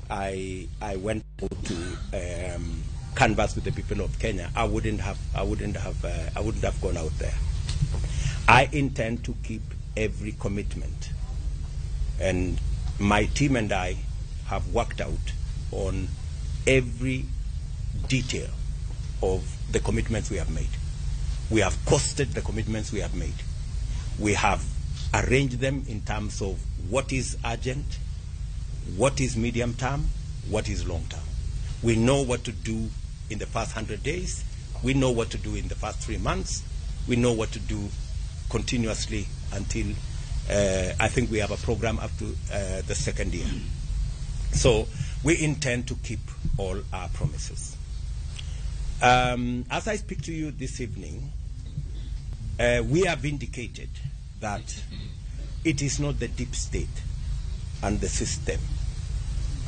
I went to canvass with the people of Kenya, I wouldn't have gone out there. I intend to keep every commitment, and my team and I have worked out on every detail of the commitments we have made. We have costed the commitments we have made. We have arranged them in terms of what is urgent, what is medium term, what is long term. We know what to do in the first 100 days. We know what to do in the first 3 months. We know what to do continuously until I think we have a program up to the second year. So we intend to keep all our promises. As I speak to you this evening, we have indicated that it is not the deep state and the system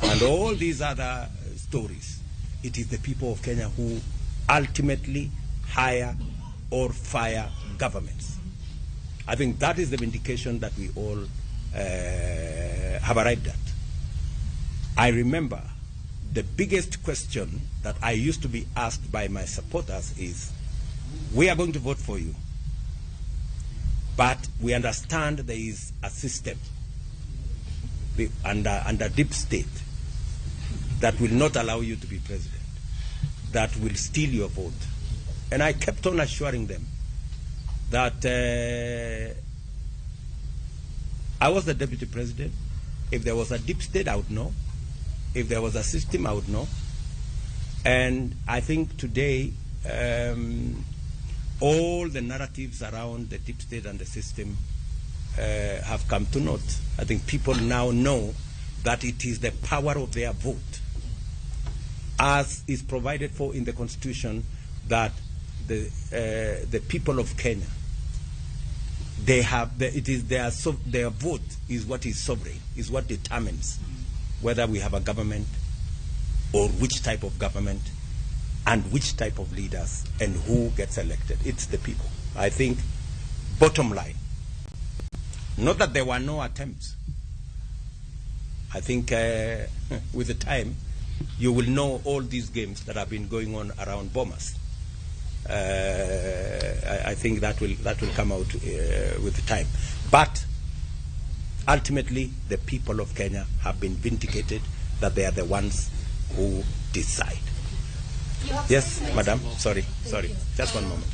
and all these other stories. It is the people of Kenya who ultimately hire or fire governments. I think that is the vindication that we all have arrived at. I remember the biggest question that I used to be asked by my supporters is, we are going to vote for you, but we understand there is a system under deep state that will not allow you to be president, that will steal your vote. And I kept on assuring them that I was the deputy president. If there was a deep state, I would know. If there was a system, I would know. And I think today, all the narratives around the deep state and the system have come to naught. I think people now know that it is the power of their vote, as is provided for in the Constitution, that the people of Kenya, they have it is their vote is what is sovereign, is what determines whether we have a government or which type of government and which type of leaders and who gets elected. It's the people. I think, bottom line, not that there were no attempts. I think with the time, you will know all these games that have been going on around Bomas. I think that will come out with the time. But ultimately, the people of Kenya have been vindicated that they are the ones who decide. Yes, madam. Sorry. Just one moment.